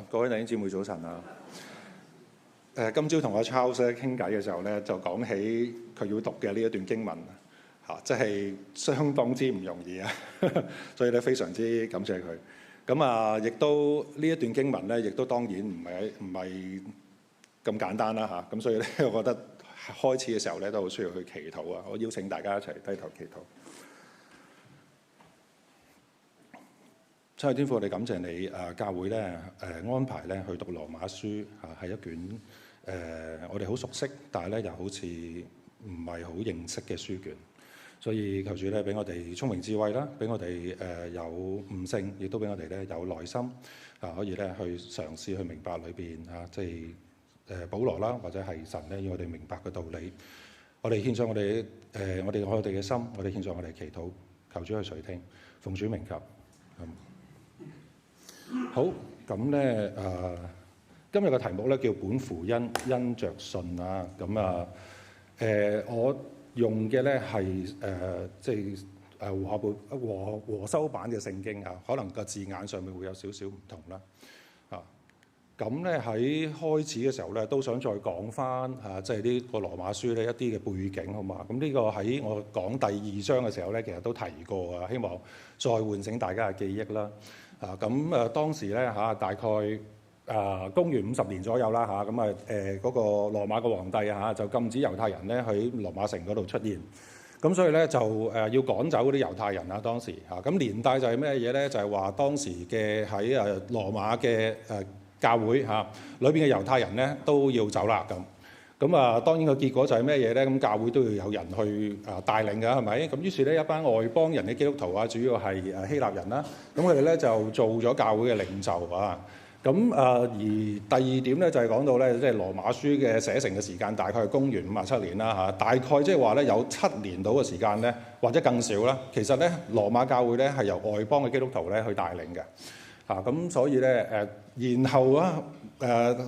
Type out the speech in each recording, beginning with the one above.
各位弟兄姊妹早晨啊！今朝同阿 Charles 傾偈嘅時候咧，就講起佢要讀嘅呢一段經文即係相當之唔容易啊！所以咧非常之感謝佢。咁亦都呢一段經文咧，亦都當然唔係咁簡單啦咁所以咧，我覺得開始嘅時候咧，都好需要去祈禱啊！我邀請大家一齊低頭祈禱。親愛天父，我哋感謝你教會咧安排咧去讀羅馬書係一卷我哋好熟悉，但係咧又好似唔係好認識嘅書卷。所以求主咧俾我哋聰明智慧啦，俾我哋有悟性，亦都俾我哋咧有耐心可以咧去嘗試去明白裏邊即係保羅啦，或者係神咧要我哋明白嘅道理。我哋獻上我哋嘅心，我哋獻上我哋祈禱，求主去垂聽，奉主名求。好，咁咧今日嘅題目咧叫本乎恩，因着信啊。我用嘅咧係即係和修版嘅聖經可能個字眼上面會有少少唔同啦。咁咧喺開始嘅時候咧，都想再講翻即係呢個羅馬書咧一啲嘅背景，好嘛？咁呢個喺我講第二章嘅時候咧，其實都提過啊，希望再喚醒大家嘅記憶啦。當時咧大概公元50年左右啦嗰個羅馬嘅皇帝就禁止猶太人咧喺羅馬城嗰度出現，咁所以咧就要趕走嗰啲猶太人啦。當時咁連帶就係咩嘢咧？就係話當時嘅喺羅馬嘅教會裏邊嘅猶太人咧都要走啦。當然個結果就係咩嘢咧？咁教會都要有人去帶領㗎，係咪？咁於是咧一班外邦人嘅基督徒主要係希臘人啦。咁佢哋咧就做咗教會嘅領袖而第二點咧就係講到咧，即係羅馬書嘅寫成嘅時間大概係公元57年啦大概即係話咧有7年到嘅時間咧，或者更少啦。其實咧羅馬教會咧係由外邦嘅基督徒咧去帶領嘅。所以咧然後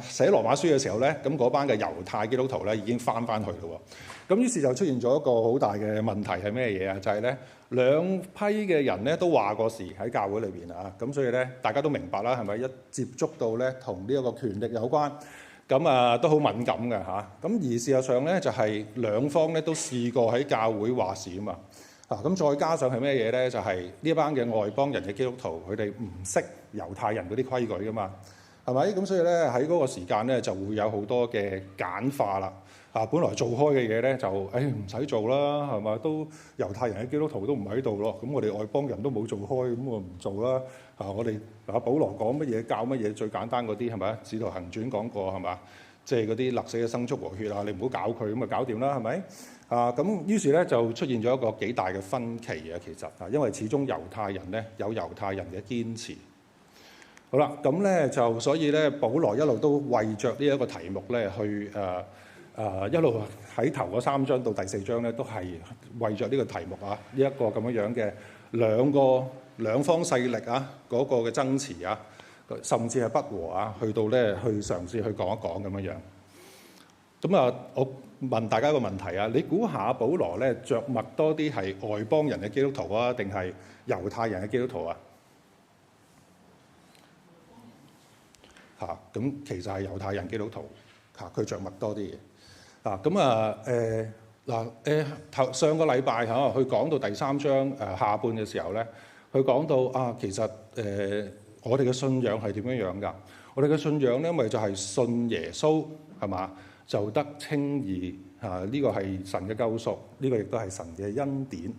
寫羅馬書嘅時候咧，咁嗰班嘅猶太基督徒咧已經翻去咯。咁於是就出現咗一個好大嘅問題係咩嘢啊？就係咧兩批嘅人咧都話過事喺教會裏邊咁所以咧大家都明白啦，係咪一接觸到咧同呢一個權力有關，咁都好敏感嘅咁而事實上咧就係兩方咧都試過喺教會話事啊嘛。咁再加上係咩嘢咧？就係呢班嘅外邦人嘅基督徒，佢哋唔識猶太人嗰啲規矩噶嘛，係咪？咁所以咧喺嗰個時間咧就會有好多嘅簡化啦。本來做開嘅嘢咧就唔使做啦，係嘛？都猶太人嘅基督徒都唔喺度咯，咁我哋外邦人都冇做開，咁我唔做啦。我哋保羅講乜嘢教乜嘢，最簡單嗰啲係咪？使徒行傳講過係嘛？即係嗰啲勒死嘅牲畜和血你唔好搞佢，咁搞掂啦，係咪？咁於是咧就出現咗一個幾大嘅分歧其實因為始終猶太人咧有猶太人嘅堅持。好啦，咁咧就所以咧，保羅一路都為着呢一個題目咧去一路喺頭嗰3章到第4章咧，都係為着呢個題目呢一個咁樣嘅兩方勢力嗰個嘅爭持甚至係不和去到咧去嘗試去講一講咁樣。咁我問大家一個問題你估下保羅咧着墨多啲係外邦人嘅基督徒定係猶太人嘅基督徒咁其實係猶太人基督徒佢着墨多啲嘢上個禮拜佢講到第3章下半嘅時候咧，佢講到其實我哋嘅信仰係點樣㗎？我哋嘅信仰咧咪就係信耶穌係嘛，就得稱義呢個係神嘅救贖，呢個亦都係神嘅恩典。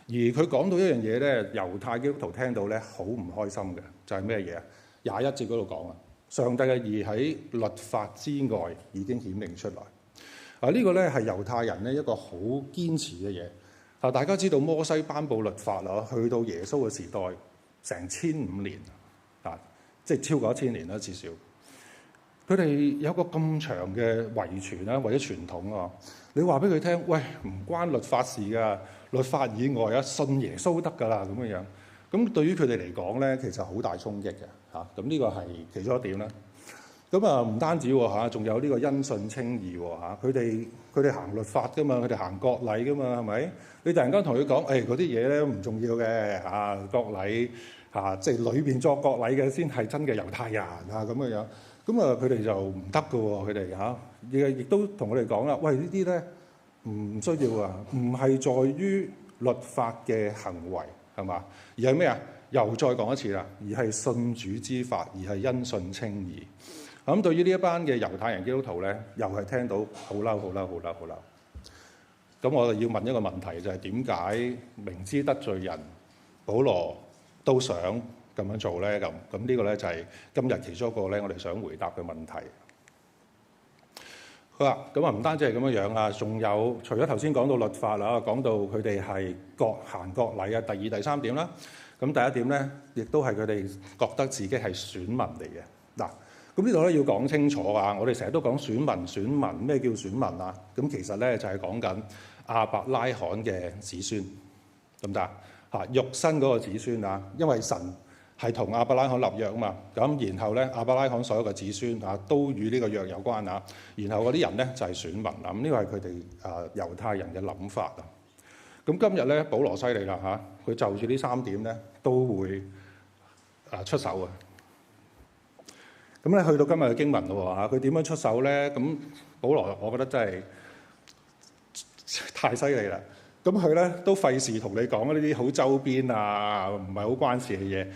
而佢講到一樣嘢咧，猶太基督徒聽到咧好唔開心嘅，就係咩嘢21節嗰度講上帝嘅義喺律法之外已經顯明出來。呢個咧係猶太人咧一個好堅持嘅嘢。大家知道摩西頒布律法去到耶穌嘅時代成1500年即係超過1000年啦，至少。佢哋有個咁長嘅遺傳或者傳統你話俾佢聽，喂，唔關律法事㗎，律法以外信耶穌得㗎啦咁樣。咁對於佢哋嚟講咧，其實好大衝擊嘅咁呢個係其中一點啦。咁啊，唔單止喎，仲有呢個因信稱義喎嚇。佢哋行律法噶嘛，佢哋行割禮噶嘛，係咪？你突然間同佢講，嗰啲嘢咧唔重要嘅嚇，割禮嚇，即係裏邊作割禮嘅先係真嘅猶太人啊咁嘅樣。咁啊，佢哋就唔得噶喎，佢哋嚇亦都同我哋講啦，喂，呢啲咧唔需要啊，唔係在於律法嘅行為係嘛，而係咩啊？又再講一次啦，而係信主之法，而係因信稱義。咁對於呢一班嘅猶太人基督徒咧，又係聽到好嬲。咁我哋要問一個問題，就係點解明知得罪人，保羅都想咁樣做咧？咁呢個咧就係今日其中一個咧，我哋想回答嘅問題。好啦，咁啊唔單止係咁樣樣啊，仲有除咗頭先講到律法啦，講到佢哋係行割禮啊，第二、第三點啦。咁第一點咧，亦都係佢哋覺得自己係選民嚟嘅嗱。咁呢度咧要講清楚啊！我哋成日都講選民，咩叫選民啊？咁其實咧就係講緊亞伯拉罕嘅子孫，得唔得啊？肉身嗰個子孫啊，因為神係同亞伯拉罕立約啊嘛。咁然後咧，亞伯拉罕所有嘅子孫啊，都與呢個約有關啊。然後嗰啲人咧就係選民啊。咁呢個係佢哋猶太人嘅諗法啊。咁今日咧，保羅犀利啦嚇，佢就住呢三點咧都會出手啊。咁咧去到今日嘅經文咯嚇，佢點樣出手咧？咁保羅我覺得真係太犀利啦！咁佢咧都費事同你講呢啲好周邊啊，唔係好關事嘅嘢。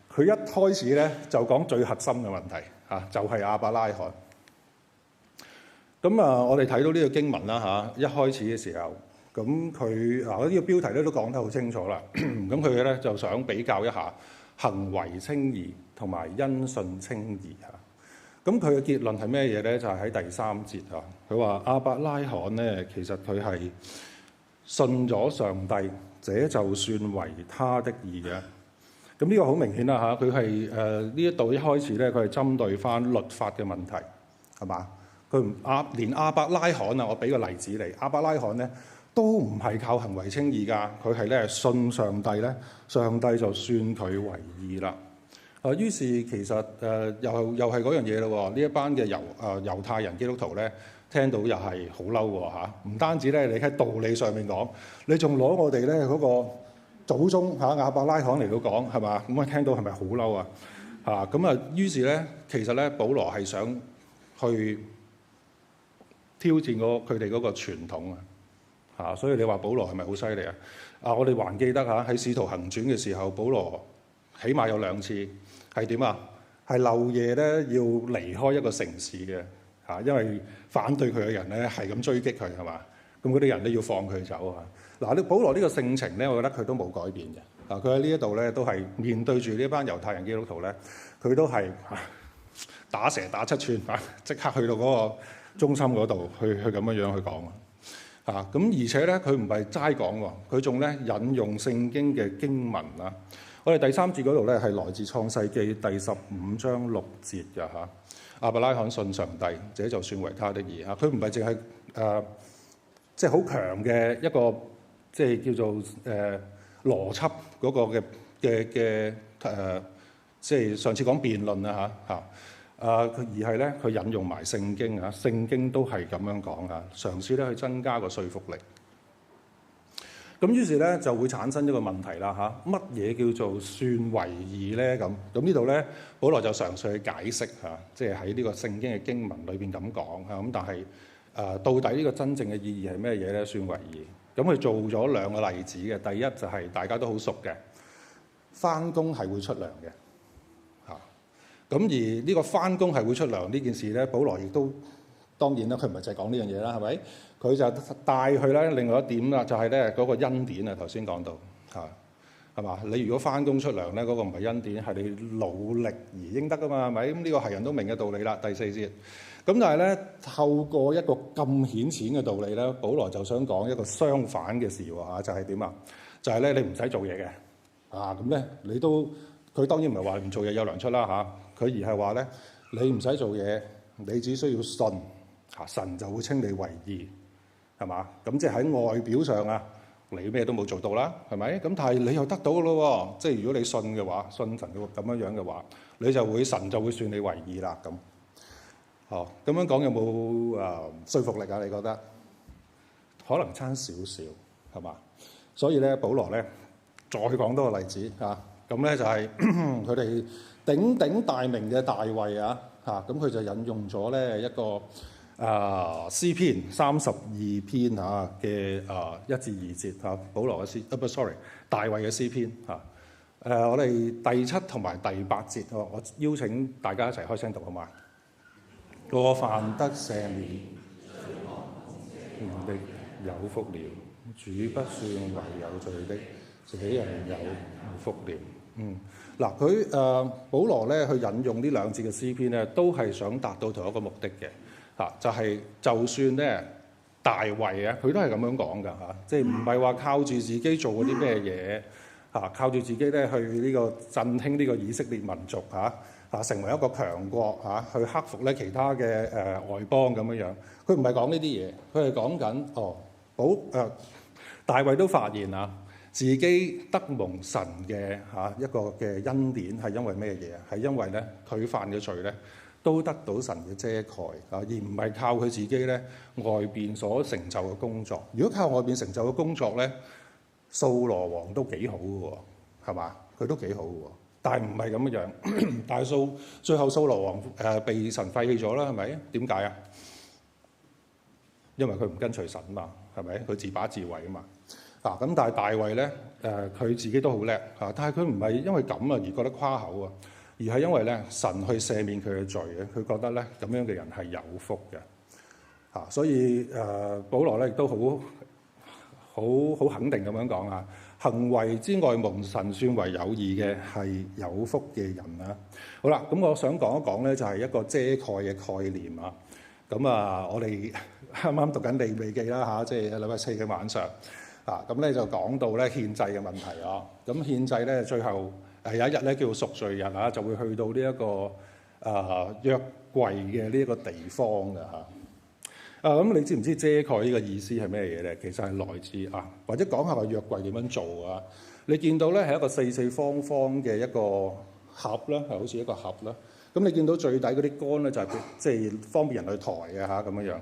佢一開始咧就講最核心嘅問題嚇，就係亞伯拉罕。咁我哋睇到呢個經文啦嚇，一開始嘅時候，咁佢呢個標題咧都講得好清楚啦。咁佢咧就想比較一下行為稱義同埋因信稱義嚇。咁佢嘅結論係咩嘢咧？就係喺第三節嚇，佢話亞伯拉罕咧，其實佢係信咗上帝，這就算為他的義嘅。咁呢個好明顯啦嚇，佢係呢一度一開始咧，佢係針對翻律法嘅問題，係嘛？佢連亞伯拉罕啊，我俾個例子嚟，亞伯拉罕咧都唔係靠行為稱義㗎，佢係咧信上帝咧，上帝就算佢為義啦。於是其實又係嗰樣嘢咯喎，呢一班嘅猶太人基督徒咧，聽到又係好嬲喎嚇。唔單止咧，你喺道理上面講，你仲攞我哋咧嗰個祖宗亞伯拉罕嚟到講係嘛？咁啊聽到係咪好嬲啊？咁啊，於是咧，其實咧，保羅係想去挑戰佢哋嗰個傳統啊。所以你話保羅係咪好犀利啊？我哋還記得喺《使徒行傳》嘅時候，保羅起碼有2次。係點啊？係漏夜咧，要離開一個城市嘅嚇，因為反對佢嘅人咧係咁追擊佢係嘛？咁嗰啲人咧要放佢走啊！嗱，保羅呢個性情咧，我覺得佢都冇改變嘅。佢喺呢一度咧都係面對住呢班猶太人基督徒咧，佢都係打蛇打7寸即刻去到嗰個中心嗰度去咁樣去講啊！咁而且咧，佢唔係齋講喎，佢仲咧引用聖經嘅經文啊！我哋第3節嗰度咧係來自創世記第15章6節嘅嚇。亞伯拉罕信上帝，這就算為他的義嚇。佢唔係淨係即係好強嘅一個即係叫做邏輯嗰個嘅即係上次講辯論啊嚇而係咧佢引用埋聖經啊，聖經都係咁樣講啊，嘗試咧去增加個說服力。咁於是咧就會產生一個問題啦嚇，乜嘢叫做算為義咧？咁呢度咧，保羅就嘗試去解釋嚇，即係喺呢個聖經嘅經文裏邊咁講嚇。咁但係到底呢個真正嘅意義係咩嘢咧？算為義，咁佢做咗2個例子嘅。第一就係大家都好熟嘅，返工係會出糧嘅嚇。咁而呢個返工係會出糧呢件事咧，保羅亦都當然啦，佢唔係淨係講呢樣嘢啦，係咪？佢就帶去咧另外一點啦，就係咧嗰個恩典啊。頭先講到係嘛？你如果返工出糧咧，嗰個唔係恩典，係你努力而應得噶嘛，係咪？咁呢個係人都明嘅道理啦。第4節咁，但係咧透過一個咁顯淺嘅道理咧，保羅就想講一個相反嘅事喎，就係點啊？就係咧你唔使做嘢嘅咁咧，你都佢當然唔係話唔做嘢有糧出啦佢而係話咧你唔使做嘢，你只需要信神就會稱你為義。係嘛？咁即係喺外表上啊，你咩都冇做到啦，係咪？咁但係你又得到咯喎，即係如果你信嘅話，信神嘅咁樣嘅話，你就會神就會算你為義啦咁。咁樣講有冇說服力啊？你覺得？可能差少少，係嘛？所以咧，保羅咧再講多個例子啊。咁咧就係佢哋鼎鼎大名嘅大衛啊。咁佢就引用咗咧一個詩篇32篇嘅1至2節保羅嘅詩大衛嘅詩篇我哋第7同埋第8節，我邀請大家一齊開聲讀好嘛？過犯得赦免的有福了，主不算為有罪的，這人有福了。嗱，佢保羅咧去引用呢兩節嘅詩篇咧，都係想達到同一個目的嘅就係就算咧大衛啊，佢都係咁樣講㗎即係唔係話靠住自己做嗰啲咩嘢靠住自己咧去呢個振興呢個以色列民族成為一個強國去克服咧其他嘅外邦咁樣樣。佢唔係講呢啲嘢，佢係講緊大衛都發現自己得蒙神嘅一個嘅恩典係因為咩嘢啊？係因為咧佢犯嘅罪咧都得到神嘅遮蓋而唔係靠佢自己咧外邊所成就嘅工作。如果靠外邊成就嘅工作咧，掃羅王都幾好嘅喎，係嘛？佢都幾好嘅喎，但係唔係咁樣。但係最後掃羅王被神廢棄咗啦，係咪？點解啊？因為佢唔跟隨神嘛，係咪？佢自把自為啊嘛。咁但係大衛咧佢自己都好叻但係佢唔係因為咁而覺得誇口而係因為咧神去赦免佢嘅罪佢覺得咧咁樣嘅人係有福嘅所以保羅咧亦都好肯定咁樣講行為之外蒙神算為有義嘅係有福嘅人好啦，咁我想講一講咧就係一個遮蓋嘅概念咁我哋啱啱讀緊利未記啦即係禮拜4嘅晚上咁咧就講到咧獻祭嘅問題咁獻祭咧最後有一日咧叫贖罪日就會去到呢一個約櫃嘅呢一個地方嘅咁你知唔知遮蓋呢個意思係咩嘢咧？其實係來自或者講下個約櫃點樣做你見到咧係一個四方方嘅一個盒啦，係好似一個盒啦。咁你見到最底嗰啲桿咧就係即係方便人去抬嘅咁樣樣。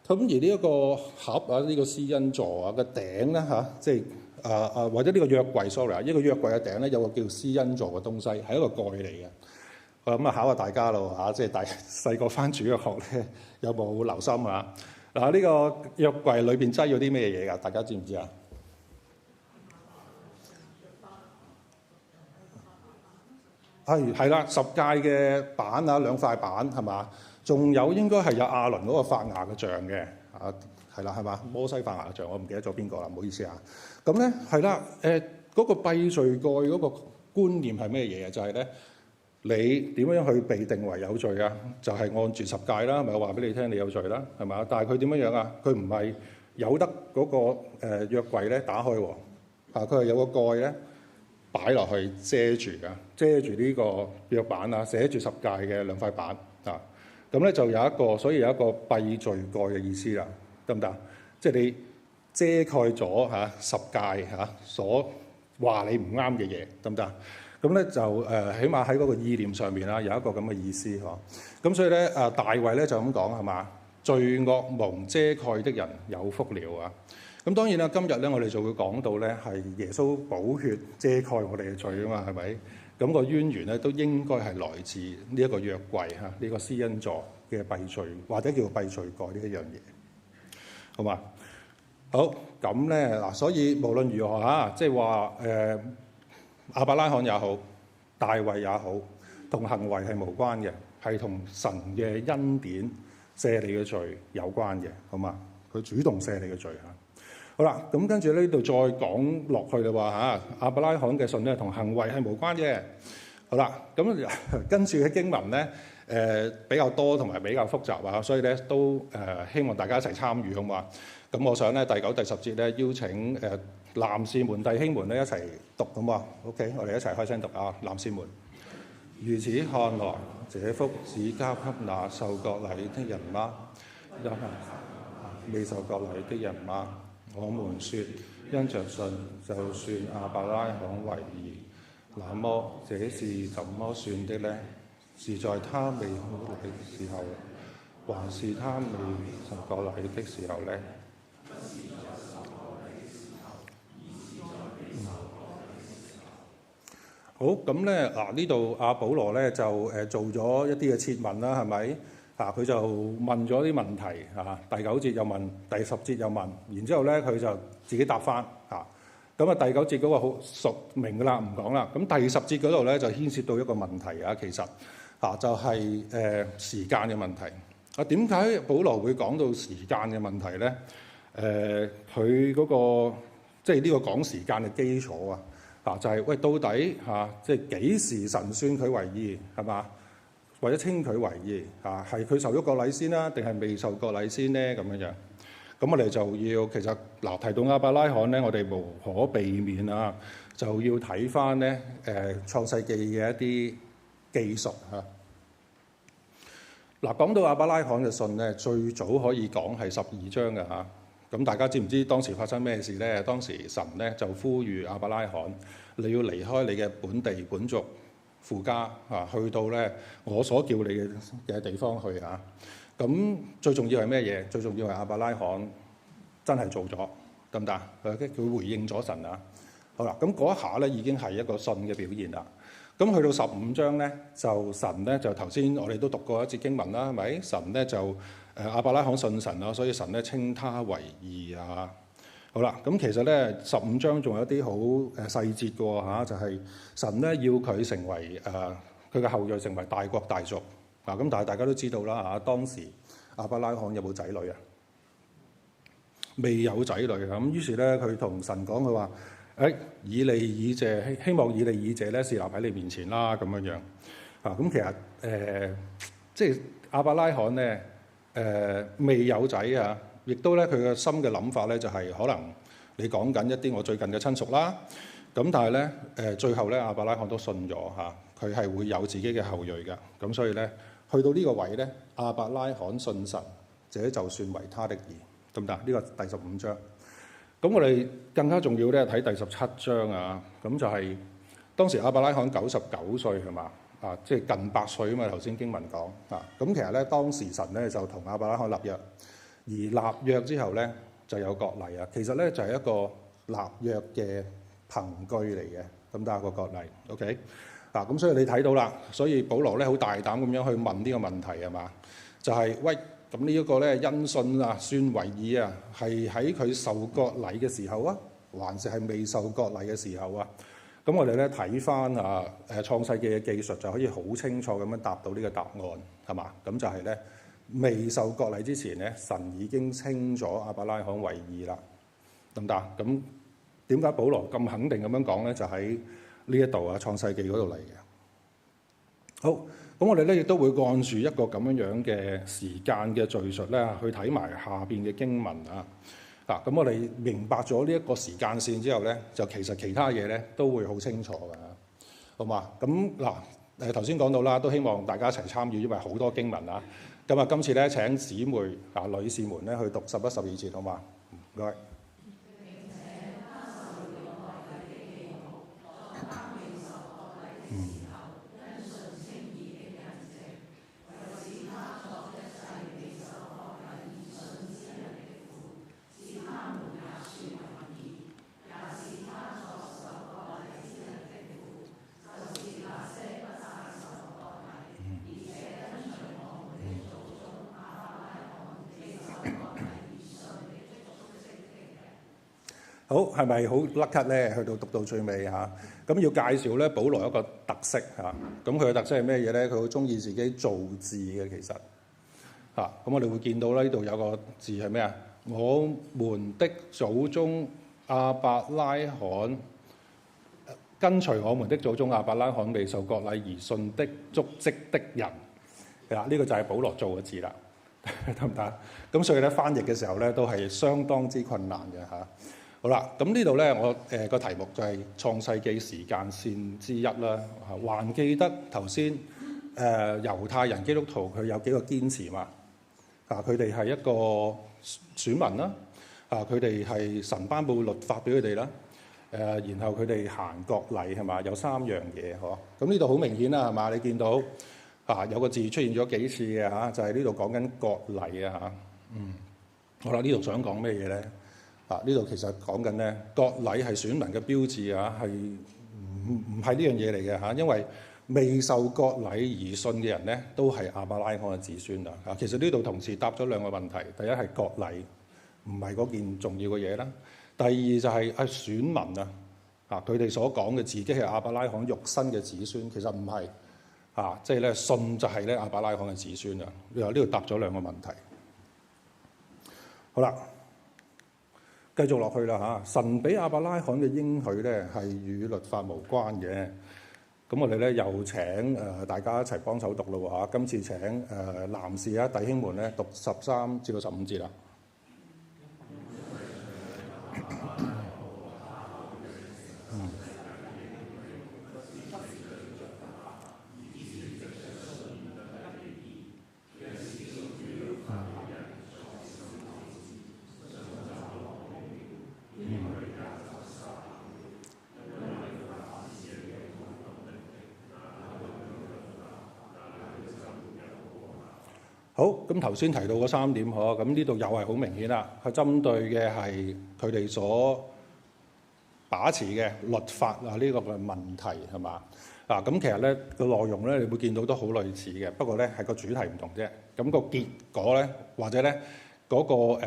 咁而呢一個盒呢個施恩座嘅頂咧即係或者呢個約櫃 sorry 呢個約櫃嘅頂咧有個叫施恩座嘅東西，係一個蓋嚟嘅。咁考下大家咯即係大細個返主日學咧有冇留心呢個約櫃裏邊擠咗啲咩嘢㗎？大家知唔知啊？係啦，10誡嘅板2塊板係嘛？仲有應該係有亞倫嗰個發芽嘅像嘅係啦，係嘛？摩西發芽嘅像，我唔記得咗邊個啦，唔好意思咁咧係啦，嗰個閉罪蓋嗰個觀念係咩嘢就係咧你點樣去被定為有罪就係按住10誡啦，咪話俾你聽你有罪啦，係嘛？但係佢點樣佢唔係有得嗰個約櫃咧打開佢係有個蓋咧擺落去遮住呢個約板寫住10誡嘅2塊板咁咧就有一個，所以有一個閉罪蓋嘅意思啦，得唔得？即係你遮蓋咗10誡所話你唔啱嘅嘢，得唔得？咁咧就起碼喺嗰個意念上面有一個咁嘅意思咁所以咧大衛咧就咁講係嘛？罪惡蒙遮蓋的人有福了咁當然啦，今日咧我哋就會講到咧係耶穌寶血遮蓋我哋嘅罪嘛，係咪？咁個淵源咧都應該係來自呢一個約櫃呢個施恩座嘅閉罪，或者叫閉罪蓋呢一樣嘢，好嘛？好咁咧所以無論如何即係話亞伯拉罕也好，大衛也好，同行為係無關嘅，係同神嘅恩典赦你嘅罪有關嘅，好嘛？佢主動赦你嘅罪好啦，咁跟住呢度再講落去啦亞伯拉罕嘅信咧同行為係無關嘅。好啦，咁跟住嘅經文咧比較多同埋比較複雜所以咧都希望大家一齊參與好嘛？咁我想咧第9、第10節咧邀請男士們、弟兄們咧一齊讀好嘛 ？OK， 我哋一齊開聲讀男士們，如此看來，這福只交給那受割禮的人嗎？未受割禮的人嗎？我們說，因着信，就算亞伯拉罕為義，那麼這是怎麼算的呢？是在他未受割禮的時候，還是他未受割禮的時候咧？好，咁咧嗱，呢度阿保羅咧就做咗一啲嘅設問啦，係咪？佢就問咗啲問題第9節又問，第10節又問，然之後咧佢就自己答翻咁第9節嗰個好熟明㗎啦，唔講啦。咁第10節嗰度咧就牽涉到一個問題其實就係時間嘅問題。點解保羅會講到時間嘅問題咧？佢嗰個即係呢個講時間嘅基礎就係喂，到底即係幾時神算佢為義係嘛？或者稱佢為義係佢受咗割禮先啦，定係未受割禮先咧？咁樣。咁我哋就要其實提到亞伯拉罕咧，我哋無可避免就要睇翻咧創世記嘅一啲記述講到亞伯拉罕嘅信咧，最早可以講係12章嘅咁大家知唔知當時發生咩事咧？當時神咧就呼籲亞伯拉罕，你要離開你嘅本地本族父家去到咧我所叫你嘅地方去咁最重要係咩嘢？最重要係亞伯拉罕真係做咗，得唔得？佢回應咗神好啦，咁嗰一下咧已經係一個信嘅表現啦。咁去到15章咧，就神咧就頭先我哋都讀過一節經文啦，係咪？神咧就亞伯拉罕信神所以神咧稱他為義好啦，咁其實咧15章仲有啲好細節嘅喎就係神咧要佢成為佢嘅後裔成為大國大族咁，但係大家都知道啦當時亞伯拉罕有冇仔女未有仔女咁，於是咧佢同神講，佢話以利以謝，希望以利以謝咧侍立喺你面前啦，咁樣咁其實即係亞伯拉罕咧未有仔亦都咧佢嘅心嘅諗法咧就係可能你講緊一啲我最近嘅親屬啦，咁但係咧最後咧亞伯拉罕都信咗佢係會有自己嘅後裔嘅，咁所以咧去到呢個位咧亞伯拉罕信神，這就算為他的義，得唔得？呢個第15章。咁我哋更加重要咧睇第17章咁就係當時亞伯拉罕99歲係嘛即係近100歲嘛，頭先經文講咁其實咧當時神咧就同亞伯拉罕立約，而立約之後咧就有割禮其實咧就係一個立約嘅憑據嚟嘅，咁但係個割禮 OK 咁所以你睇到啦，所以保羅咧好大膽咁樣去問呢個問題係嘛？就係喂，咁呢一個咧因信算為義係喺佢受割禮嘅時候還是係未受割禮嘅時候咁我哋咧睇翻創世記嘅記述就可以好清楚咁樣答到呢個答案係嘛？咁就係咧未受割禮之前咧，神已經稱咗亞伯拉罕為義啦，得唔得？咁點解保羅咁肯定咁樣講咧？就喺呢一度創世記嗰度嚟嘅。好，咁我哋咧亦都會按住一個咁樣嘅時間嘅敘述咧，去睇埋下邊嘅經文咁我哋明白咗呢一個時間線之後咧，就其實其他嘢咧都會好清楚㗎，好嘛？咁頭先講到啦，都希望大家一齊參與，因為好多經文咁今次咧請姊妹女士們咧去讀11、12節，好嘛？唔該。好，係咪好甩咳咧？去到讀到最尾咁要介紹咧保羅一個特色咁佢嘅特色係咩嘢咧？佢好中意自己造字嘅，其實咁我哋會見到咧呢度有個字係咩我們的祖宗亞伯拉罕跟隨我們的祖宗亞伯拉罕未受割禮而信的足跡的人呢個就係保羅做嘅字啦，得唔得？咁所以咧翻譯嘅時候咧都係相當之困難嘅好啦，咁呢度咧，我個題目就係創世記時間線之一啦。還記得頭先猶太人基督徒佢有幾個堅持嘛？佢哋係一個選民啦，佢哋係神頒布律法俾佢哋啦，然後佢哋行割禮係嘛？有3樣嘢咁呢度好明顯啦係嘛？你見到有個字出現咗幾次嘅嚇，就係呢度講緊割禮啊嚇。好啦，呢度想講咩嘢咧？呢度其實講緊咧，割禮係選民嘅標誌啊，係唔係呢樣嘢嚟嘅嚇？因為未受割禮而信嘅人咧，都係亞伯拉罕嘅子孫啊。其實呢度同時答咗兩個問題，第一係割禮唔係嗰件重要嘅嘢啦，第二就係選民啊，佢哋所講嘅自己係亞伯拉罕肉身嘅子孫，其實唔係即係咧信就係咧亞伯拉罕嘅子孫啊。呢度答咗兩個問題。好啦，繼續落去啦嚇。神俾亞伯拉罕嘅應許咧係與律法無關嘅。咁我哋咧又請大家一齊幫手讀咯嚇。今次請男士弟兄們咧讀13至到15節啦。好，咁頭先提到嗰3點嗬，咁呢度又係好明顯啦，係針對嘅係佢哋所把持嘅律法呢個嘅問題係嘛？咁其實咧個內容咧，你會見到都好類似嘅，不過咧係個主題唔同啫。咁個結果咧，或者咧嗰個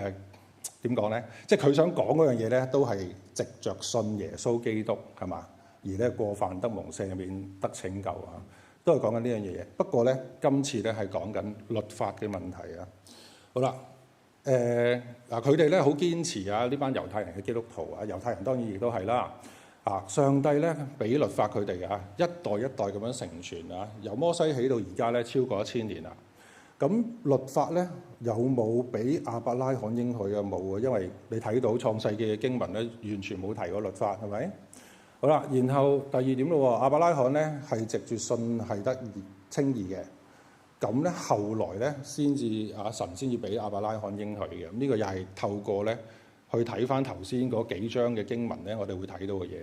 點講咧，即係佢想講嗰樣嘢咧，都係藉着信耶穌基督係嘛，而咧過犯得蒙赦免得拯救啊。都係講緊呢樣嘢，不過咧，今次咧係講緊律法嘅問題啊。好啦，佢哋咧好堅持呢班猶太人嘅基督徒猶太人當然亦都係啦。上帝咧俾律法佢哋一代一代咁樣承傳由摩西起到而家咧超過1000年啦。咁律法咧有冇俾亞伯拉罕應許冇啊？因為你睇到創世記嘅經文咧，完全冇提過律法，係咪？好啦，然後第二點咯，亞伯拉罕咧係藉住信係得稱義嘅，咁咧後來咧先至神先至俾亞伯拉罕應許嘅。呢個又係透過咧去睇翻頭先嗰幾章嘅經文咧，我哋會睇到嘅嘢。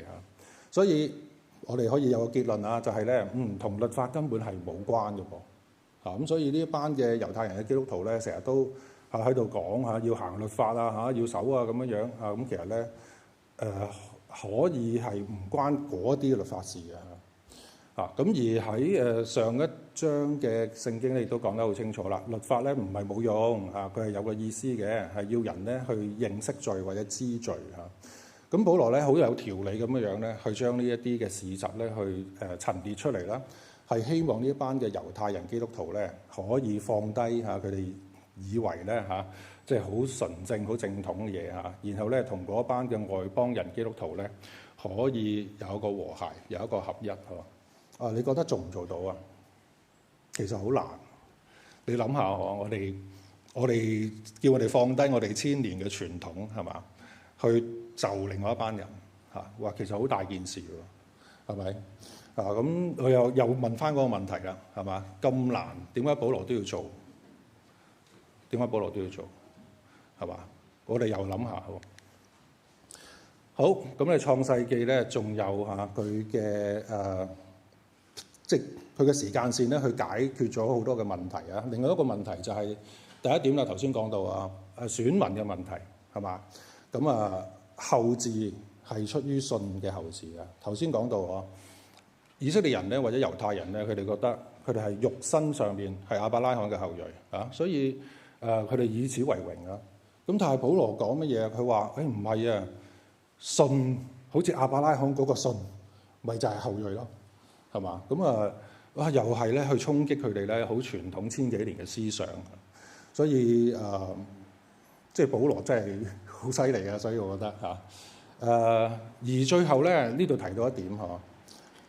所以我哋可以有個結論就係咧，同律法根本係冇關嘅噃。咁所以呢一班嘅猶太人嘅基督徒咧，成日都喺度講要行律法要守咁樣咁其實咧可以係唔關嗰啲律法事嘅咁而喺上一章嘅聖經咧，亦都講得好清楚啦。律法咧唔係冇用佢係有個意思嘅，係要人咧去認識罪或者知罪咁保羅咧好有條理咁樣咧，去將呢一啲嘅事實咧去陳列出嚟啦，係希望呢一班嘅猶太人基督徒咧可以放低佢哋以為咧即係好純正、好正統嘅嘢然後咧同嗰班嘅外邦人基督徒咧可以有一個和諧，有一個合一你覺得做唔做到啊？其實好難。你諗下我哋叫我哋放低我哋1000年嘅傳統係嘛，去就另外一班人話其實好大件事喎，係咪咁我又問翻嗰個問題啦，係嘛？咁難，點解保羅都要做？點解保羅都要做？係嘛？我哋又諗下喎。好，咁你創世記咧，仲有佢嘅即係佢嘅時間線咧，去解決咗好多嘅問題另外一個問題就係第一點啦，頭先講到選民嘅問題係嘛？咁後嗣係出於信嘅後嗣頭先講到以色列人咧或者猶太人咧，佢哋覺得佢哋係肉身上面係亞伯拉罕嘅後裔所以佢哋以此為榮咁但係保羅講乜嘢？佢話唔係信好似亞伯拉罕嗰個信，咪就係後裔咯，係嘛？咁又係咧去衝擊佢哋咧好傳統1000幾年嘅思想，所以即係保羅真係好犀利所以我覺得而最後咧呢度提到一點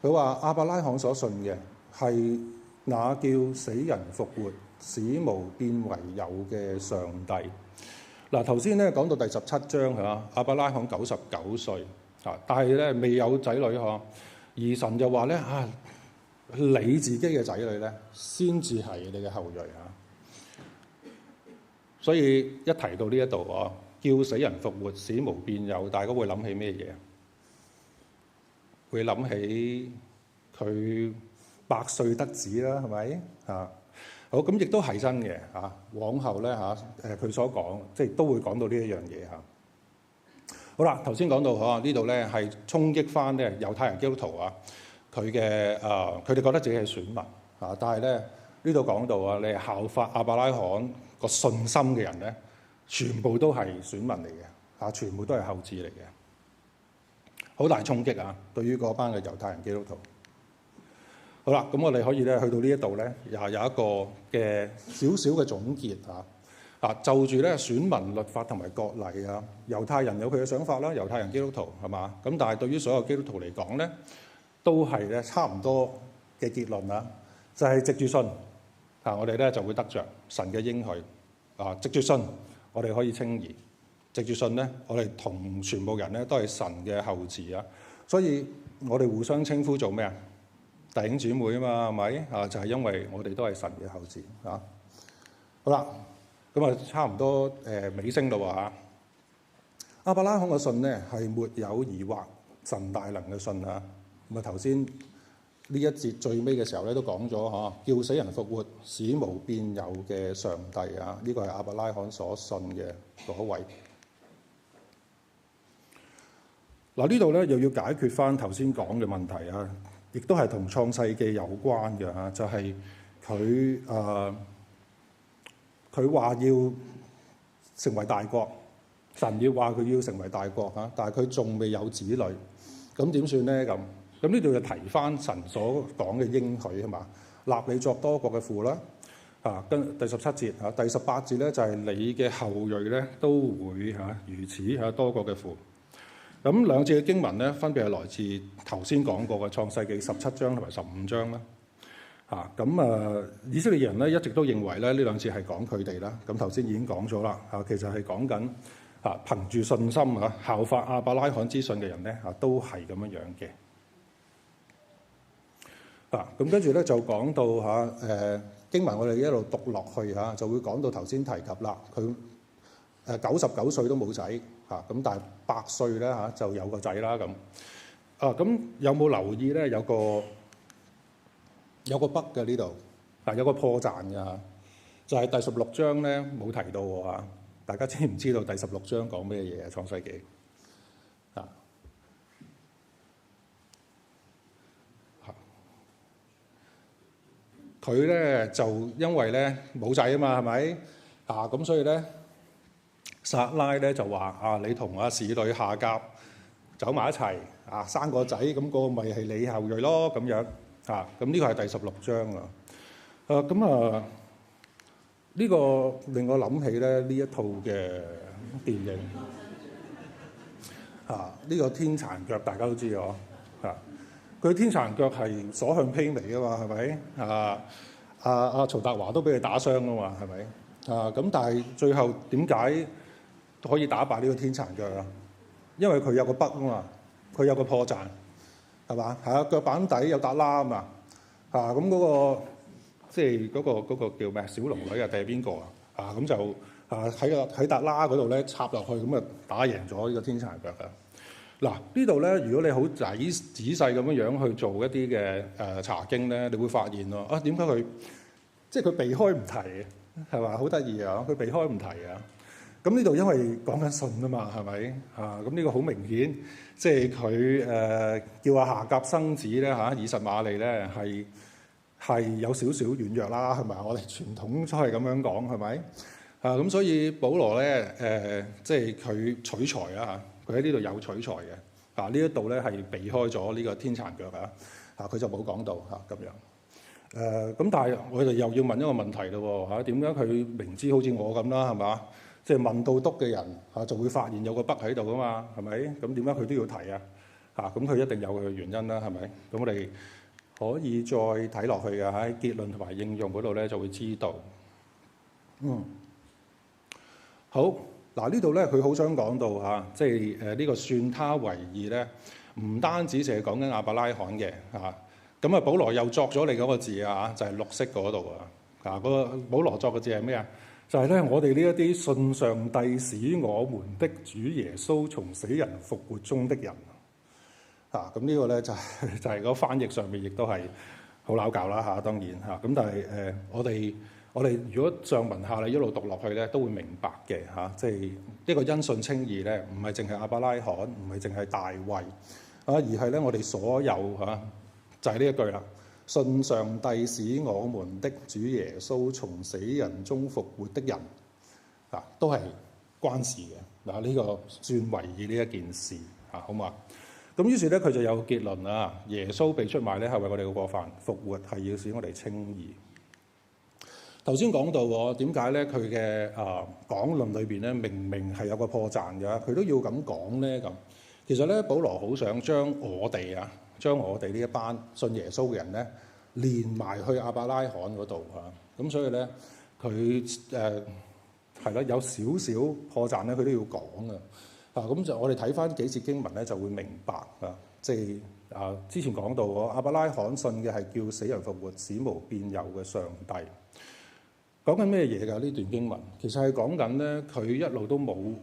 佢話亞伯拉罕所信嘅係那叫死人復活、使無變為有嘅上帝。嗱，頭先咧講到第17章亞伯拉罕99歲但係咧未有仔女而神就話咧你自己嘅仔女咧先至係你嘅後裔所以一提到呢一度叫死人復活、使無變有，大家會諗起咩嘢？會諗起佢百歲得子啦，係咪啊？好，咁亦都係真嘅嚇。往後咧嚇佢所講，即係都會講到呢一樣嘢嚇。好啦，頭先講到嚇呢度咧係衝擊翻咧猶太人基督徒啊，佢哋覺得自己係選民啊，但係咧呢度講到啊，你係效法亞伯拉罕個信心嘅人咧，全部都係選民嚟嘅嚇，全部都係後嗣嚟嘅，好大衝擊啊！對於嗰班嘅猶太人基督徒。好啦，咁我哋可以咧去到呢一度咧，又有一個嘅少少嘅總結嚇。就住咧選民律法同埋割禮啊，猶太人有佢嘅想法啦，猶太人基督徒係嘛？咁但係對於所有基督徒嚟講咧，都係咧差唔多嘅結論啦，就係藉住信我哋咧就會得着神嘅應許藉住信我哋可以稱義，藉住信咧我哋同全部人咧都係神嘅後嗣啊，所以我哋互相稱呼做咩啊？弟兄姊妹啊嘛，係咪就係因為我哋都係神嘅後嗣啊。好啦，咁啊差唔多尾聲啦喎。亞伯拉罕嘅信咧係沒有疑惑神大能嘅信啊。咁啊頭先呢一節最尾嘅時候咧都講咗叫死人復活、使無變有嘅上帝啊，呢個係亞伯拉罕所信嘅嗰位。嗱呢度咧又要解決翻頭先講嘅問題啊。亦都係同創世記有關嘅嚇，就係佢話要成為大國，神要話佢要成為大國嚇，但係佢仲未有子女，咁點算咧？咁呢度就提翻神所講嘅應許係嘛？立你作多國嘅父啦跟第17節第18節咧就係你嘅後裔咧都會如此多國嘅父。咁兩節嘅經文咧，分別係來自頭先講過嘅創世記17章同埋15章啦。以色列人咧一直都認為咧呢兩節係講佢哋啦。咁頭先已經講咗啦。其實係講緊憑住信心效法亞伯拉罕之信嘅人咧都係咁樣樣嘅。咁跟住咧就講到經文，我哋一路讀落去就會講到頭先提及啦。佢99歲都冇仔。咁但係100歲咧就有個仔啦咁。咁有冇留意咧？有個 bug 嘅呢度，有個破綻嘅就係第16章咧冇提到喎。大家知唔知道第16章講咩嘢啊？創世記佢咧就因為咧冇仔啊嘛，係咪咁所以咧。撒拉咧就話你同侍女夏甲走埋一齊生個仔，咁嗰個咪係你後裔咯咁樣咁呢個係第16章呢個令我諗起咧呢一套嘅電影呢個天殘腳大家都知佢天殘腳係所向披靡㗎嘛，係咪曹達華都俾佢打傷㗎嘛，係咪咁但係最後點解可以打敗呢個天殘腳因為佢有個北啊嘛，佢有個破綻係嘛？腳板底有笪疤啊嘛咁嗰個即係嗰個叫咩小龍女定係邊個咁就喺笪疤嗰度咧插落去，咁打贏咗呢個天殘腳嗱呢度咧，如果你好仔細咁樣去做一啲嘅查經咧，你會發現咯點解佢即係佢避開唔提係嘛？好得意佢避開唔提咁呢度因為講緊信啊嘛，係咪咁呢個好明顯，即係佢叫夏甲生子咧以實瑪利咧係有少少軟弱啦，係咪？我哋傳統都係咁樣講，係咪咁所以保羅咧即係佢取材啦佢喺呢度有取材嘅呢一度咧係避開咗呢個天殘腳佢就冇講到咁樣咁但係我哋又要問一個問題咯點解佢明知好似我咁啦，係嘛？即係問到篤嘅人就會發現有個北喺度啊嘛，係咪？咁點解佢都要提咁佢一定有佢嘅原因啦，係咪？咁我哋可以再睇落去嘅喺結論同埋應用嗰度咧就會知道。好嗱，呢度咧佢好想講到即係呢個算他為義咧，唔單止淨係講緊亞伯拉罕嘅咁保羅又作咗你嗰個字就係綠色嗰度嗰個保羅作嘅字係咩啊？就係咧，我哋呢一啲信上帝使我們的主耶穌從死人復活中的人咁呢個咧就係個翻譯上面亦都係好撈教啦嚇，當然嚇。咁但係我哋如果上文下嚟一路讀落去咧，都會明白嘅嚇。即係一個因信稱義咧，唔係淨係亞伯拉罕，唔係淨係大衛啊，而係咧我哋所有嚇就係呢一句啦。信上帝使我們的主耶穌從死人中復活的人啊，都係關事嘅嗱。呢個算為意呢一件事啊，好嘛？咁於是咧佢就有結論啦。耶穌被出賣咧係為我哋嘅過犯，復活係要使我哋稱義。頭先講到喎，點解咧佢嘅講論裏邊咧明明係有個破綻嘅，佢都要咁講咧咁。其實咧，保羅好想將我哋呢一班信耶穌嘅人咧連埋去亞伯拉罕嗰度嚇。咁所以咧佢係咯有少少破綻咧，佢都要講嘅。咁就我哋睇翻幾節經文咧，就會明白啊。即係之前講到亞伯拉罕信嘅係叫死人復活、使無變有嘅上帝。講緊咩嘢㗎？呢段經文其實係講緊咧，佢一路都冇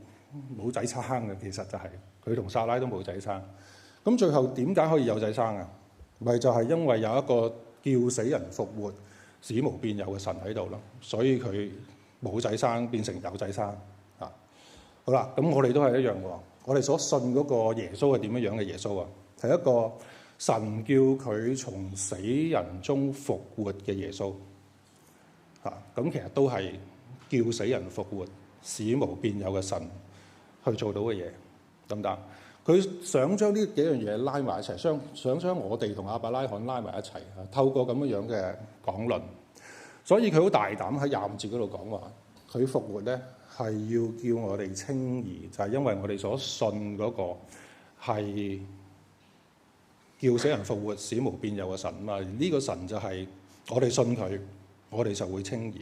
仔生嘅。其實就係佢同撒拉都冇仔生。咁最後點解可以有仔生啊？咪就係因為有一個叫死人復活、使無變有嘅神喺度咯。所以佢冇仔生變成有仔生啊。好啦，咁我哋都係一樣喎。我哋所信嗰個耶穌係點樣嘅耶穌啊？係一個神叫佢從死人中復活嘅耶穌。咁其實都係叫死人復活、使無變有嘅神去做到嘅嘢，得唔得？佢想將呢幾樣嘢拉埋一齊，想將我哋同亞伯拉罕拉埋一齊，透過咁樣嘅講論。所以佢好大膽喺25節嗰度講話，佢復活咧係要叫我哋稱義，就係因為我哋所信嗰個係叫死人復活、使無變有嘅神啊嘛。呢個神就係我哋信佢，我哋就會稱義，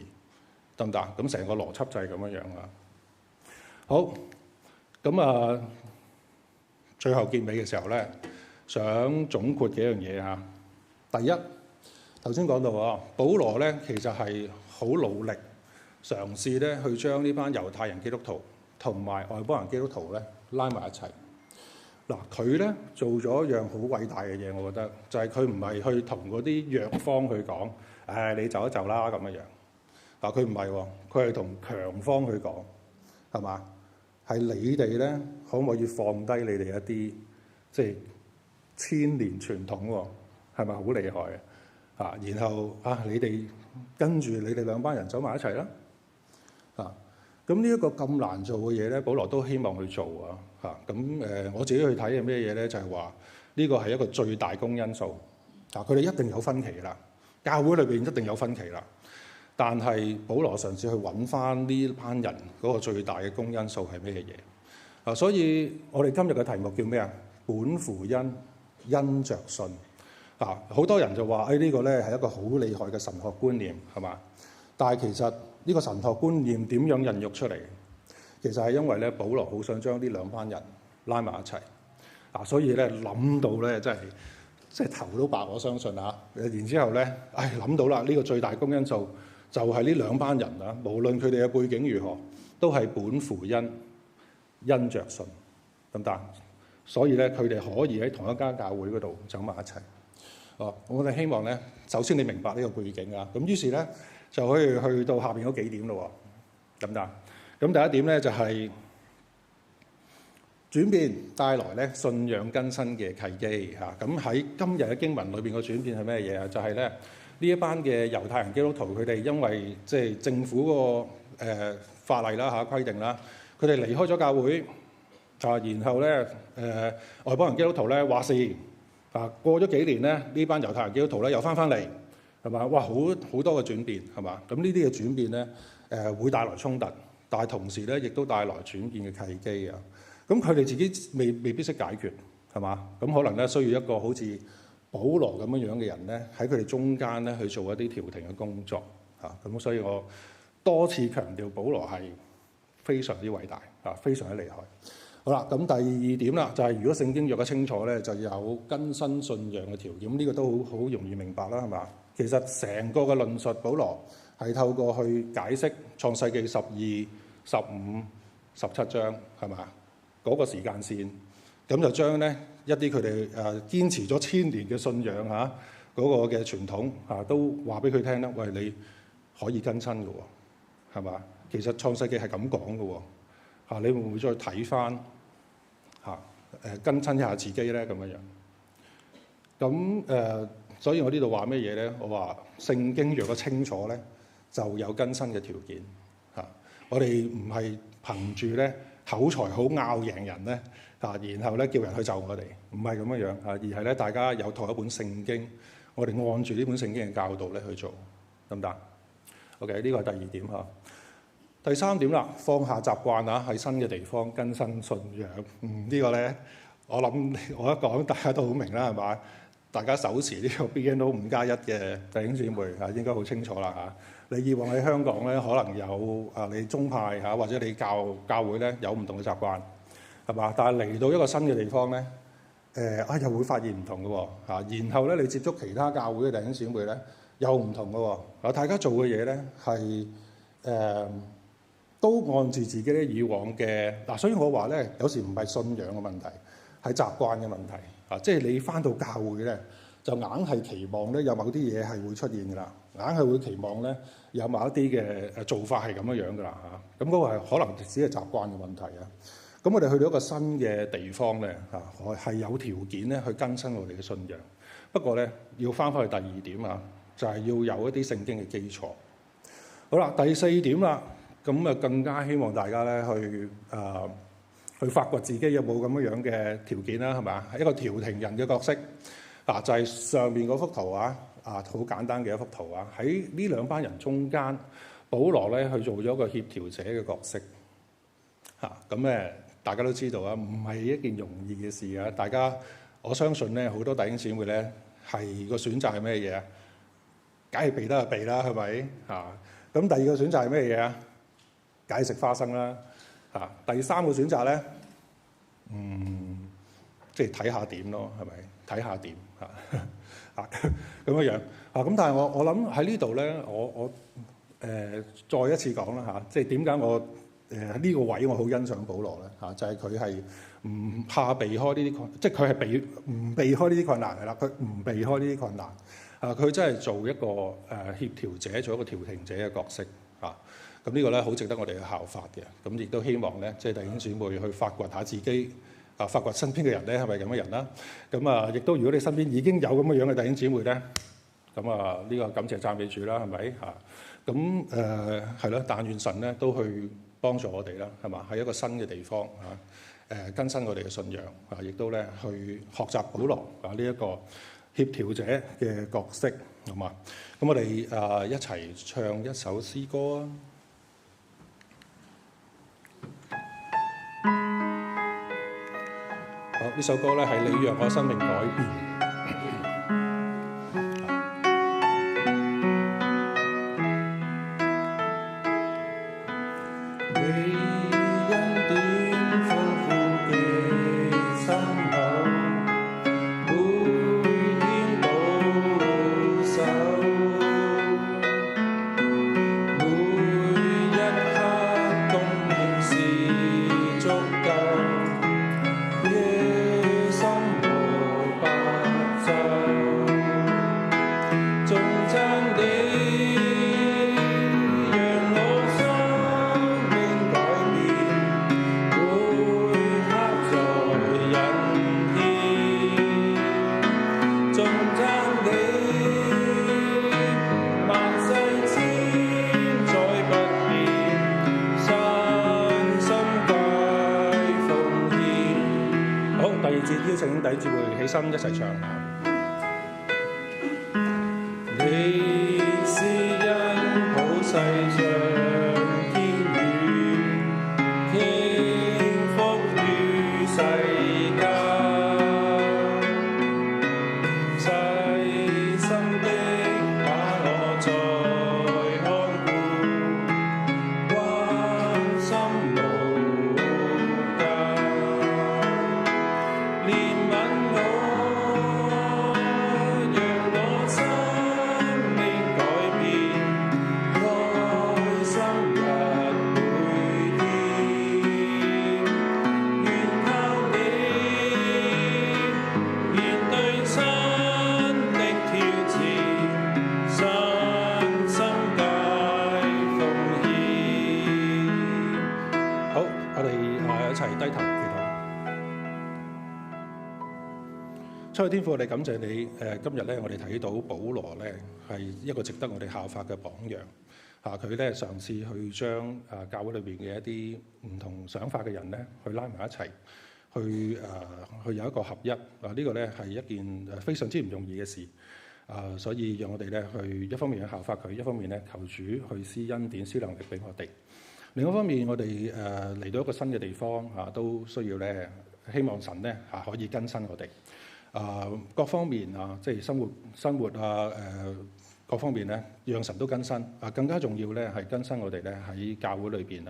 得唔得？咁成個邏輯就係咁樣啊。好，咁最後結尾嘅時候咧，想總括幾樣嘢嚇。第一，頭先講到保羅咧其實係好努力嘗試咧去將呢班猶太人基督徒同埋外邦人基督徒咧拉埋一齊。嗱，佢咧做咗一樣好偉大嘅嘢，我覺得就係佢唔係去同嗰啲弱方去講。你就一就啦咁樣。嗱，佢唔係喎，佢係同強方去講，係嘛？係你哋咧，可唔可以放低你哋一啲即係千年傳統喎？係咪好厲害啊？然後你哋跟住你哋兩班人走埋一齊啦。咁呢一個咁難做嘅嘢咧，保羅都希望去做啊。我自己去睇係咩嘢咧？就係話呢個係一個最大公因數。佢哋一定有分歧啦。教會裏邊一定有分歧啦，但係保羅嘗試去揾翻呢班人嗰個最大嘅公因素係咩嘢？所以我哋今日嘅題目叫咩啊？本乎恩，因着信。好多人就話呢個咧係一個好厲害嘅神學觀念，係嘛？但係其實呢個神學觀念點樣孕育出嚟？其實係因為咧，保羅好想將呢兩班人拉埋一齊。所以咧諗到咧真係。即係頭都白，我相信啊！然之後咧，諗到啦，呢個最大公因素就係呢兩班人啊，無論佢哋嘅背景如何，都係本乎恩，因着信，得唔得？所以咧，佢哋可以喺同一間教會嗰度走埋一齊。我哋希望咧，首先你明白呢個背景啊，咁於是咧就可以去到下邊嗰幾點咯，得唔得？咁第一點咧就係轉變帶來咧信仰更新嘅契機嚇。咁喺今日嘅經文裏邊嘅轉變係咩嘢啊？就係咧呢一班嘅猶太人基督徒，佢哋因為即係政府個法例啦規定啦，佢哋離開咗教會然後咧外邦人基督徒咧話事過咗幾年咧，呢班猶太人基督徒咧又翻嚟，係嘛？哇，好多嘅轉變，係嘛？咁呢啲嘅轉變咧會帶來衝突，但係同時咧亦都帶來轉變嘅契機啊。咁佢哋自己未必識解決，係嘛？咁可能咧需要一個好似保羅咁樣嘅人咧喺佢哋中間咧去做一啲調停嘅工作嚇。咁所以我多次強調保羅係非常之偉大非常之厲害。好啦，咁第二點啦，就係如果聖經約得清楚咧，就有更新信仰嘅條件。咁呢個都好容易明白啦，係嘛？其實成個嘅論述，保羅係透過去解釋創世記12、15、17章，係嘛？嗰個時間線，咁就將咧一啲佢哋堅持咗1000年嘅信仰嗰個嘅傳統都話俾佢聽啦，喂，你可以更新嘅喎，係嘛？其實創世記係咁講嘅喎，你會唔會再睇翻更新一下自己咧咁樣樣？咁所以我呢度話咩嘢咧？我話聖經若果清楚咧，就有更新嘅條件嚇。我哋唔係憑住咧口才好拗贏人咧然後咧叫人去就我哋，唔係咁樣樣而係咧大家有同一本聖經，我哋按住呢本聖經嘅教導咧去做，得唔得 ？OK， 呢個係第二點嚇。第三點啦，放下習慣喺新嘅地方更新信仰。呢個咧，我諗我一講大家都好明啦，係嘛？大家手持呢個 BNO 5+1嘅弟兄姊妹應該好清楚啦嚇。你以往喺香港咧，可能有你宗派或者你教會咧有唔同嘅習慣，係嘛？但係嚟到一個新嘅地方咧，又會發現唔同嘅喎。然後咧，你接觸其他教會嘅弟兄姊妹咧，又唔同嘅喎。大家做嘅嘢咧係都按住自己咧以往嘅所以我話咧，有時唔係信仰嘅問題，係習慣嘅問題即係你返到教會咧，就硬係期望咧有某啲嘢係會出現㗎啦，硬係會期望咧有某一啲嘅做法係咁樣樣㗎啦咁嗰個係可能只係習慣嘅問題咁我哋去到一個新嘅地方咧係有條件咧去更新我哋嘅信仰。不過咧要返去第二點就係要有一啲聖經嘅基礎。好啦，第四點啦。咁更加希望大家咧去發掘自己有冇咁樣嘅條件啦，係咪？係一個調停人嘅角色就係上面嗰幅圖好簡單嘅一幅圖喺呢兩班人中間，保羅咧去做咗一個協調者嘅角色咁大家都知道唔係一件容易嘅事大家我相信咧，好多弟兄姊妹咧係個選擇係咩嘢梗係避得就避啦，係咪咁第二個選擇係咩嘢梗係食花生啦第三個選擇咧，即係睇下點咯，係咪？睇下點咁樣樣咁但係我諗喺呢度咧，我再一次講啦即係點解我呢個位我好欣賞保羅咧就係佢係唔怕避開呢啲困，即係佢係唔避開呢啲困難係啦，佢唔避開呢啲困難佢真係做一個協調者，做一個調停者嘅角色咁呢個咧好值得我哋去效法嘅。咁亦都希望咧，即係弟兄姊妹去發掘下自己發掘身邊嘅人咧係咪咁嘅人啦。咁亦都如果你身邊已經有咁嘅樣嘅弟兄姊妹咧，咁呢個感謝讚美主啦，係咪咁係咯，但願神咧都去幫助我哋啦，係嘛？喺一個新嘅地方更新我哋嘅信仰亦都咧去學習保羅呢一個協調者嘅角色，好嘛？咁我哋一齊唱一首詩歌呢首歌咧係你讓我生命改變。起身一齊唱下。你是因普世上天宇，傾福於世間，細心的把我再看顧，關心無間，憐憫我。親愛天父，我哋感謝你。今日咧，我哋睇到保羅咧係一個值得我哋效法嘅榜樣。佢咧嘗試去將教會裏邊嘅一啲唔同想法嘅人咧，去拉埋一齊，去有一個合一。呢個咧係一件非常之唔容易嘅事。所以讓我哋咧去一方面去效法佢，一方面咧求主去施恩典、施能力俾我哋。另一方面，我哋嚟到一個新嘅地方都需要咧希望神咧可以更新我哋。各方面即係生活各方面咧，讓神都更新。更加重要咧係更新我哋咧喺教會裏邊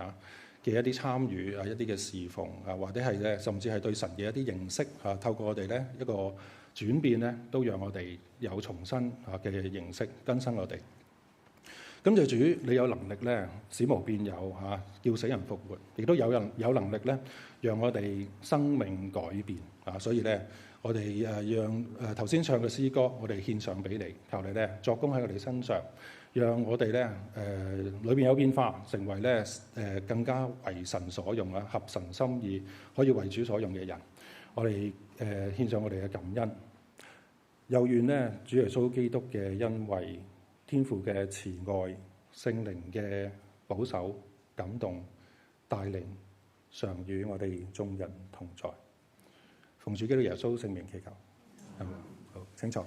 嘅一啲參與一啲嘅侍奉或者係咧甚至係對神嘅一啲認識透過我哋咧一個轉變咧，都讓我哋有重新嘅認識，更新我哋。感謝主，你有能力咧使無變有叫死人復活，亦都有能力咧讓我哋生命改變所以咧，我哋讓頭先唱嘅詩歌，我哋獻上俾你，求你咧作工喺我哋身上，讓我哋咧裏邊有變化，成為咧更加為神所用合神心意，可以為主所用嘅人。我哋獻上我哋嘅感恩，又願咧主耶穌基督嘅恩惠、天父嘅慈愛、聖靈嘅保守、感動、帶領，常與我哋眾人同在。奉主基督耶穌聖名祈求。好，請坐。